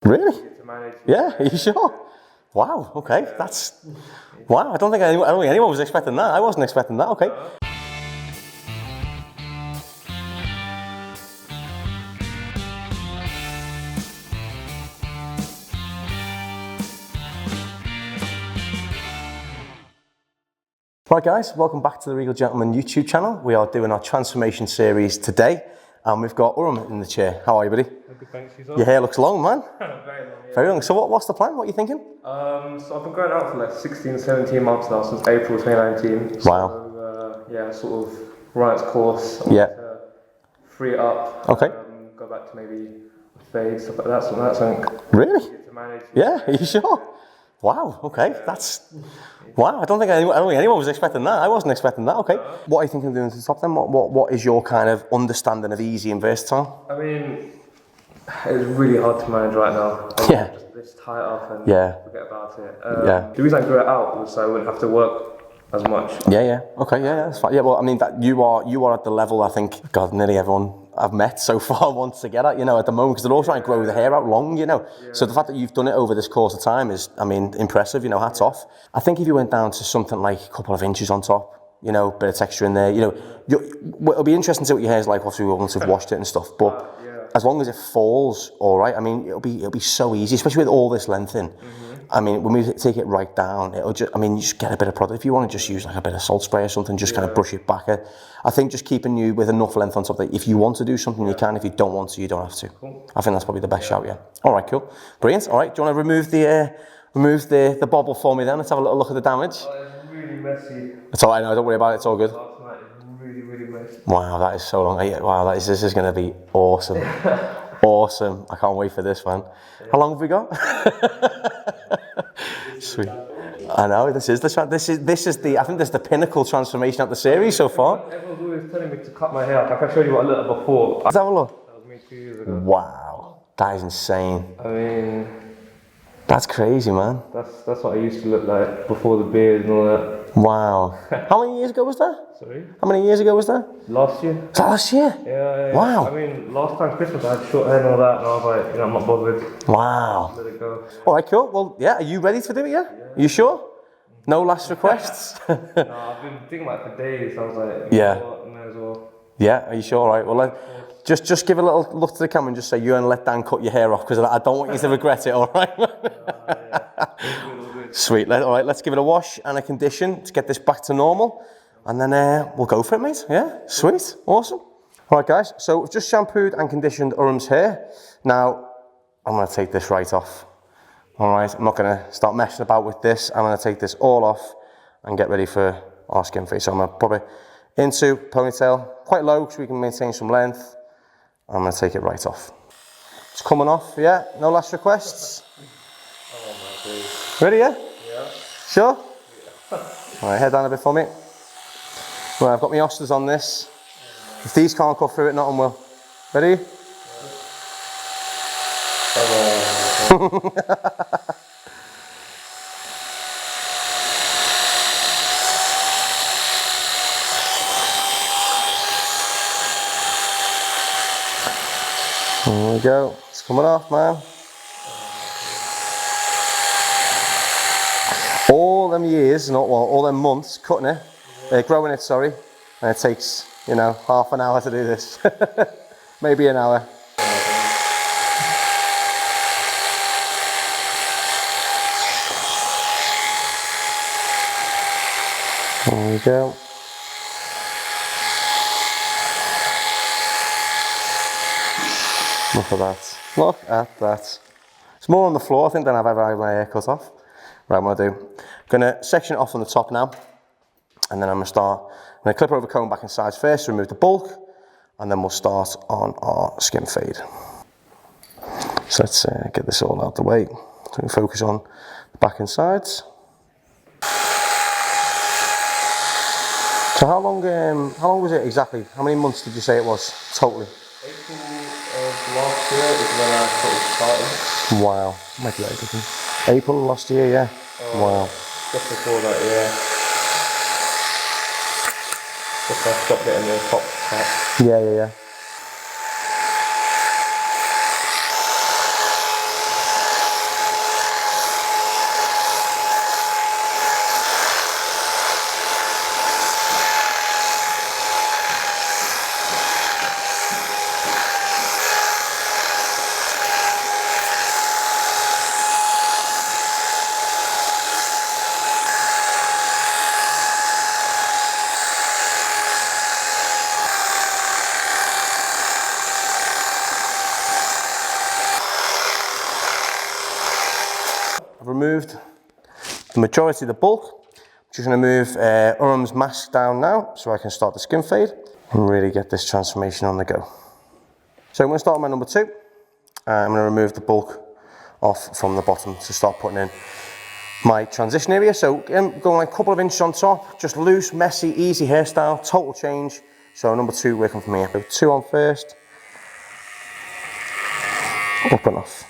Really? Yeah, are you sure? Wow, okay, that's... Wow, I don't think anyone was expecting that. I wasn't expecting that, okay. Right guys, welcome back to the Regal Gentleman YouTube channel. We are doing our transformation series today, and we've got Urhum in the chair. How are you, buddy? Good, thanks. Yourself? Your hair looks long, man. Very long, yeah. Very long. So what's the plan? What are you thinking? So I've been going out for like 16, 17 months now, since April 2019. Wow. So, yeah, sort of run its course. Yeah. Free it up. Okay. Go back to maybe fade, stuff like that. So that's something. Really? To manage. Yeah, are you sure? Wow, okay, that's... Wow, I don't think anyone was expecting that. I wasn't expecting that, okay. What are you thinking of doing to the top then? What is your kind of understanding of easy and versatile? I mean, it's really hard to manage right now. Yeah. Just tie it up and forget about it. Yeah. The reason I grew it out was so I wouldn't have to work as much. Yeah, okay, yeah, that's fine. Yeah, well, I mean, that you are at the level, I think, God, nearly everyone I've met so far wants to get at, you know, at the moment, because they're all trying to grow the hair out long, you know. Yeah. So the fact that you've done it over this course of time is, I mean, impressive, you know, hats off. I think if you went down to something like a couple of inches on top, you know, bit of texture in there, you know, it'll be interesting to see what your hair's like obviously once you've washed it and stuff, but as long as it falls all right, I mean, it'll be so easy, especially with all this length in. I mean, when we take it right down, it'll just, I mean, you just get a bit of product. If you want to just use like a bit of salt spray or something, just kind of brush it back. I think just keeping you with enough length on top that if you want to do something, you can. If you don't want to, you don't have to. Cool. I think that's probably the best shout, yeah. All right, cool. Brilliant. All right, do you want to remove the bobble for me then? Let's have a little look at the damage. Oh, it's really messy. It's all right, no, don't worry about it, it's all good. Last night is really messy. Wow, that is so long. Wow, this is going to be awesome. Awesome. I can't wait for this, man. How long have we got? Sweet. I know, this is the I think this is the pinnacle transformation of the series so far. Everyone's always telling me to cut my hair. Like I showed you what I looked at before. Let's have a look. That was me 2 years ago. Wow, that is insane. I mean, that's crazy, man. That's what I used to look like before the beard and all that. Wow. How many years ago was that? Sorry? How many years ago was that? Last year. Was that last year? Yeah. Wow. I mean, last time Christmas I had short hair and all that, and I was like, you know, I'm not bothered. Wow. Let it go. All right, cool. Well, yeah, are you ready to do it, yeah? Are you sure? No last requests? No, I've been thinking about it for days, so I was like, yeah. May as well. Yeah, are you sure? All right, well, just give a little look to the camera and just say you're going to let Dan cut your hair off, because I don't want you to regret it, all right? Sweet, all right, let's give it a wash and a condition to get this back to normal, and then we'll go for it, mate. Yeah, sweet, awesome. All right, guys, so we've just shampooed and conditioned Urhum's hair. Now, I'm going to take this right off. All right, I'm not going to start messing about with this. I'm going to take this all off and get ready for our skin fade. So I'm going to pop it into ponytail, quite low so we can maintain some length. I'm going to take it right off. It's coming off, yeah? No last requests? Oh my days. Ready, yeah? Yeah. Sure? Yeah. All right, head down a bit for me. Right, I've got my Osters on this. If these can't cut through it, nothing will. Ready? There we go. It's coming off, man. All them years, all them months cutting it, growing it, sorry, and it takes, you know, half an hour to do this. Maybe an hour. There we go. Look at that. Look at that. It's more on the floor, I think, than I've ever had my hair cut off. Right, what I'm going to section it off on the top now, and then I'm going to clip over comb back in sides first to remove the bulk, and then we'll start on our skin fade. So let's get this all out the way. So we focus on the back and sides. So how long was it exactly? How many months did you say it was totally? April of last year is when I sort of started. Wow, might be April. April last year, yeah. Wow. Just before that, yeah. Just I stopped getting the top part. Yeah. I've removed the majority of the bulk. I'm just going to move Urhum's mask down now so I can start the skin fade and really get this transformation on the go. So I'm going to start with my number 2. I'm going to remove the bulk off from the bottom to start putting in my transition area. So going like a couple of inches on top, just loose, messy, easy hairstyle, total change. So number 2 working for me. So 2 on first, up and off.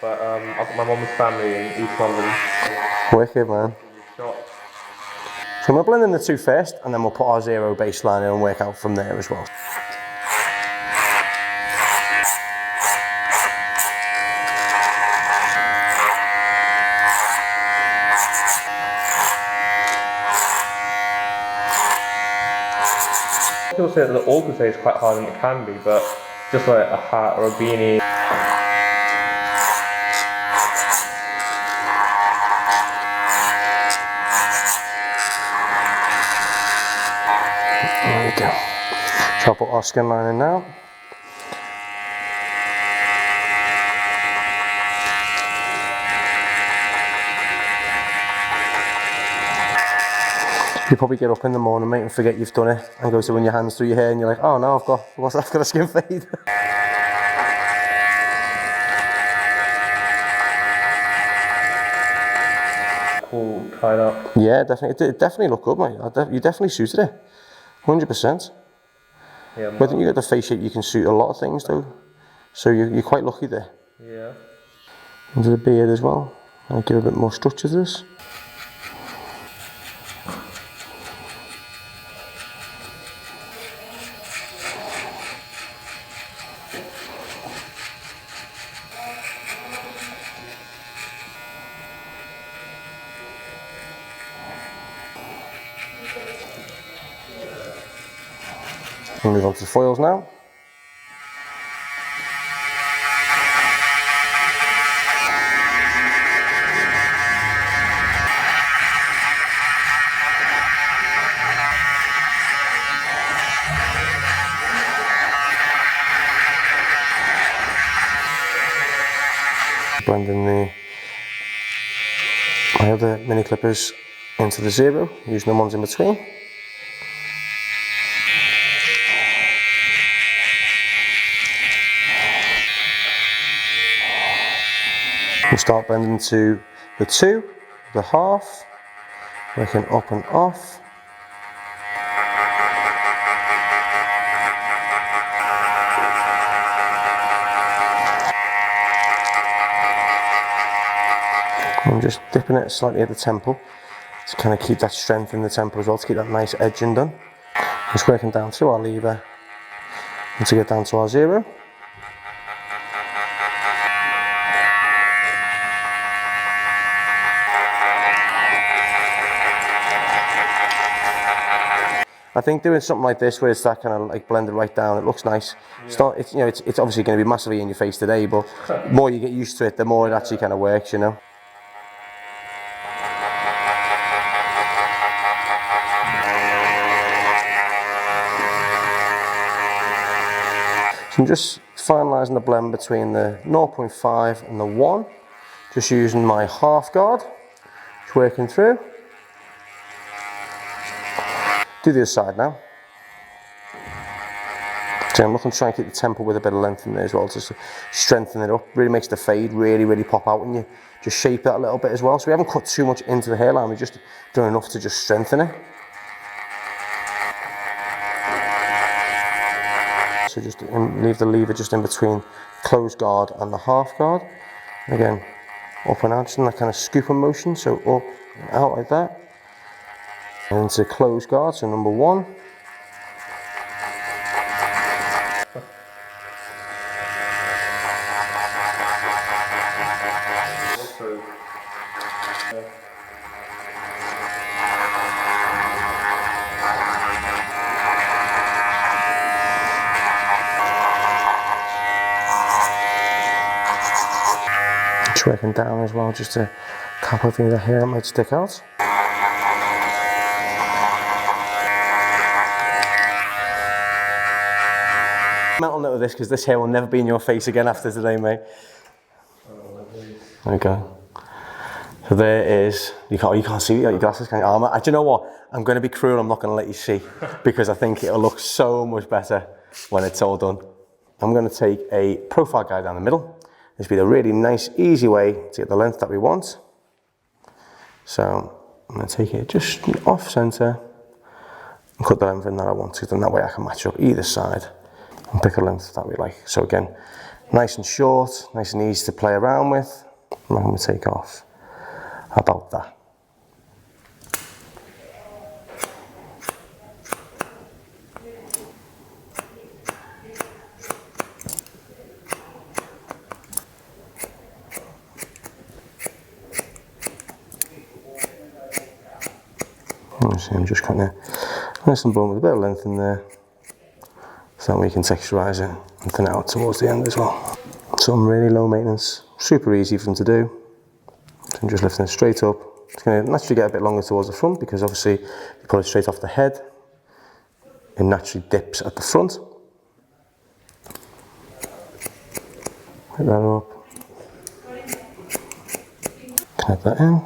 But I've got my mum's family in East London. Wicked, man. So I'm going to blend in the 2 first, and then we'll put our 0 baseline in and work out from there as well. People say that the all crusade is quite hard, and it can be, but just like a hat or a beanie. There we go. So I'll put our skin line in now. You probably get up in the morning, mate, and forget you've done it, and go to run your hands through your hair, and you're like, oh no, I've got a skin fade. Cool, tied up. Yeah, definitely. It definitely looked good, mate. You definitely suited it, 100%. Yeah. But I think you got the face shape. You can suit a lot of things, though. So you're quite lucky there. Yeah. Into the beard as well. I'll give a bit more structure to this. We'll move on to the foils now. Blending my other mini clippers into the 0, using the ones in between. We start blending to the 2, the half, working up and off. I'm just dipping it slightly at the temple to kind of keep that strength in the temple as well, to keep that nice edging done. Just working down through our lever and to get down to our 0. I think doing something like this, where it's that kind of like blended right down, it looks nice. Yeah. It's obviously going to be massively in your face today, but the more you get used to it, the more it actually kind of works, you know. So I'm just finalising the blend between the 0.5 and the 1, just using my half guard, just working through. Do the other side now. So I'm looking to try and keep the temple with a bit of length in there as well, just to strengthen it up. Really makes the fade really pop out when you just shape it a little bit as well. So we haven't cut too much into the hairline, we've just done enough to just strengthen it. So just leave the lever just in between closed guard and the half guard. Again, up and out, just in that kind of scooping motion, so up and out like that. And into closed guard, so number 1. working down as well, just to cap everything of the hair that might stick out. Mental note of this, because this hair will never be in your face again after today, mate. There we go. So there is, you can't see, you got your glasses, can you? Do you know what? I'm going to be cruel, I'm not going to let you see, because I think it'll look so much better when it's all done. I'm going to take a profile guide down the middle. This will be a really nice, easy way to get the length that we want. So I'm going to take it just off center and cut the length in that I want, because then that way I can match up either side and pick a length that we like. So again, nice and short, nice and easy to play around with. And I'm going to take off about that. See, I'm just kind of nice and blowing with a bit of length in there, so that we can texturize it and thin it out towards the end as well. Something really low maintenance, super easy for them to do. So I'm just lifting it straight up. It's going to naturally get a bit longer towards the front, because obviously you pull it straight off the head, it naturally dips at the front. Put that up, connect that in.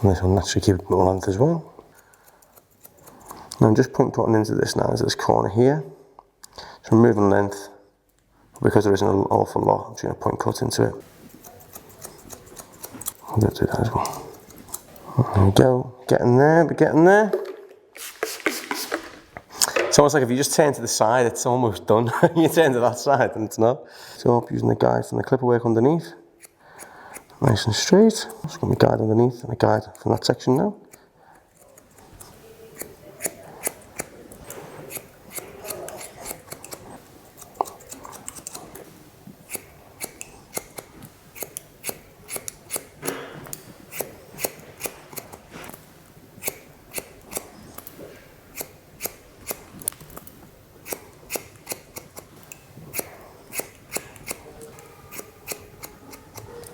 And this will naturally keep it more length as well. And I'm just point cutting into this now, into this corner here. So removing length, because there isn't an awful lot, I'm just going to point cut into it. I'm going to do that as well. There we go, getting there, we're getting there. It's almost like if you just turn to the side, it's almost done. You turn to that side and it's not. So I'm using the guide from the clipper work underneath. Nice and straight. Just got my guide underneath and a guide from that section now.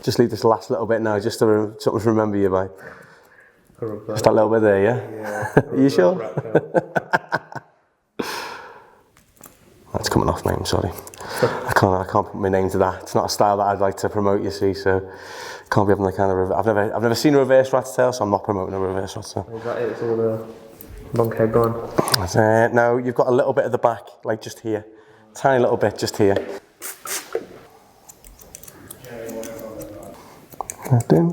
Just leave this last little bit now, just to sort of remember you by. Just that little bit there, yeah? Yeah. Are you sure? That's coming off, mate, I'm sorry. I can't put my name to that. It's not a style that I'd like to promote, you see, so can't be having the kind of, I've never seen a reverse rat tail, so I'm not promoting a reverse rat tail. Is that it? It's all the long hair gone? That's it. No, you've got a little bit at the back, like just here. Tiny little bit, just here. That in.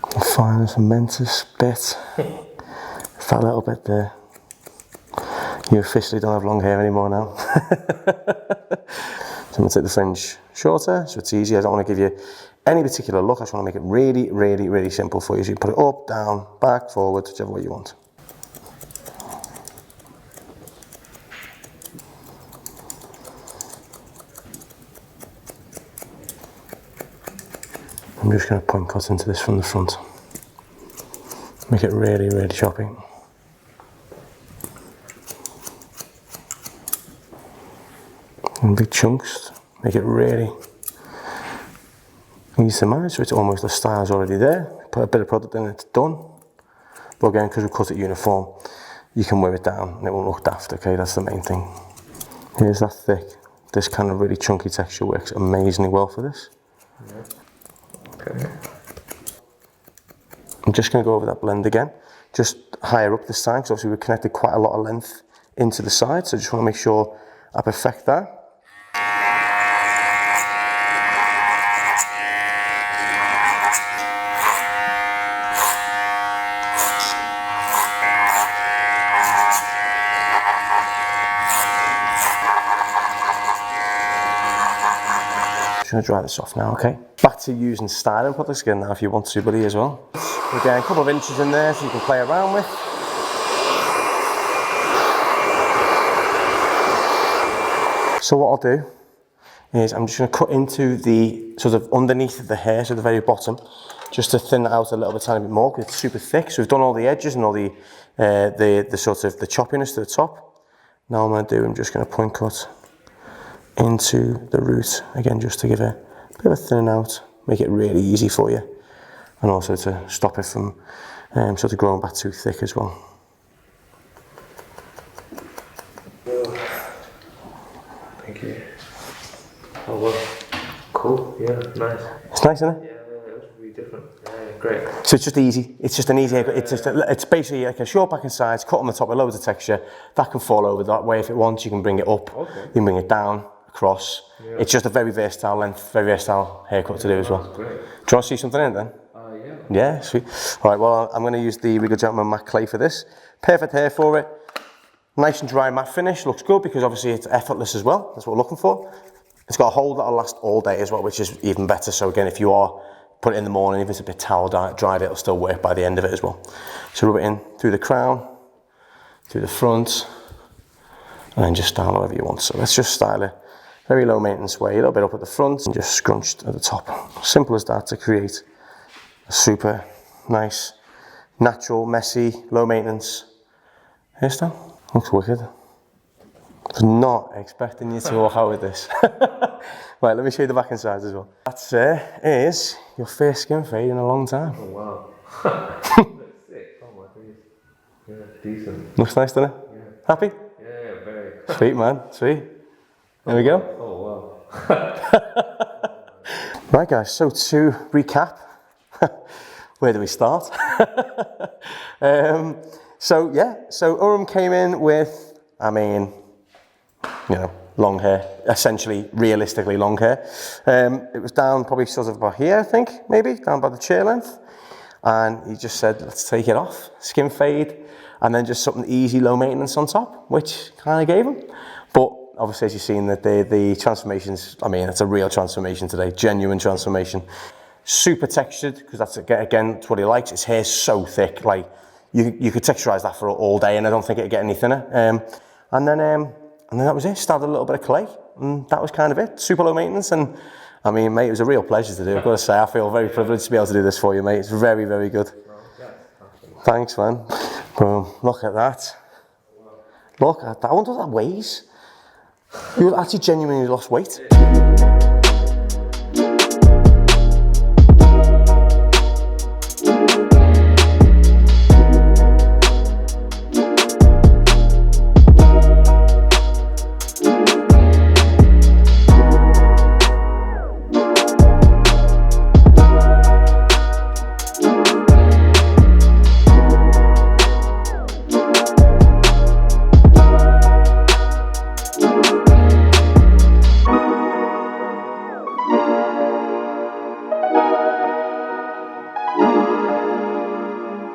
The finest momentous bit. That little bit there. You officially don't have long hair anymore now. So I'm going to take the fringe shorter, so it's easy. I don't want to give you any particular look. I just want to make it really, really, really simple for you. So you put it up, down, back, forward, whichever way you want. I'm just going to point cut into this from the front. Make it really, really choppy. In big chunks, make it really easy to manage, so it's almost the style's already there. Put a bit of product in, it's done. But again, because we cut it uniform, you can wear it down and it won't look daft, okay? That's the main thing. Here's that thick. This kind of really chunky texture works amazingly well for this. Yeah. Okay. I'm just going to go over that blend again, just higher up this time, because obviously we've connected quite a lot of length into the side, so I just want to make sure I perfect that. Just going to dry this off now, okay? Back to using styling products again now if you want to, buddy, as well. Again, a couple of inches in there so you can play around with. So what I'll do is I'm just going to cut into the sort of underneath the hair, so the very bottom, just to thin it out a little bit, tiny bit more, because it's super thick. So we've done all the edges and all the sort of the choppiness to the top. Now I'm I'm just going to point cut into the root, again, just to give a bit of a thinning out, make it really easy for you, and also to stop it from sort of growing back too thick as well. Thank you. Oh well, cool, yeah, nice. It's nice, isn't it? Yeah, it's really different. Yeah, great. So it's just easy. It's just an easy haircut. It's basically like a short back and sides, cut on the top with loads of texture. That can fall over that way if it wants. You can bring it up. Okay. You can bring it down, across. Yeah. It's just a very versatile length, very versatile haircut to do as well. Great. Do you want to see something in it then? Yeah. Yeah, sweet. All right, well, I'm going to use the Regal Gentleman matte clay for this. Perfect hair for it. Nice and dry matte finish. Looks good because obviously it's effortless as well. That's what we're looking for. It's got a hold that'll last all day as well, which is even better. So again, if you are put it in the morning, if it's a bit towel dried, it'll still work by the end of it as well. So rub it in through the crown, through the front, and then just style however you want. So let's just style it very low maintenance way, a little bit up at the front and just scrunched at the top. Simple as that to create a super nice, natural, messy, low maintenance hairstyle. Looks wicked. I was not expecting you to walk out with this. Right, let me show you the back and sides as well. That is your first skin fade in a long time. Oh wow. Looks sick. Oh my goodness. Yeah, decent. Looks nice, doesn't it? Yeah. Happy? Yeah, very. Sweet, man, sweet. There we go. Oh wow. Right guys, so to recap, where do we start? So Urhum came in with, I mean, you know, long hair, essentially, realistically long hair. It was down probably sort of about here, I think, maybe, down by the chair length. And he just said, let's take it off, skin fade, and then just something easy, low maintenance on top, which kind of gave him. But obviously, as you've seen, that the transformations, I mean, it's a real transformation today, genuine transformation. Super textured, because that's, again, it's what he likes. His hair's so thick, like, you could texturize that for all day, and I don't think it'd get any thinner. And then that was it. Started a little bit of clay, and that was kind of it. Super low maintenance, and I mean, mate, it was a real pleasure to do. I've got to say, I feel very privileged to be able to do this for you, mate. It's very, very good. Thanks, man. Boom. Look at that. Look at that. I wonder what that weighs. You actually genuinely lost weight.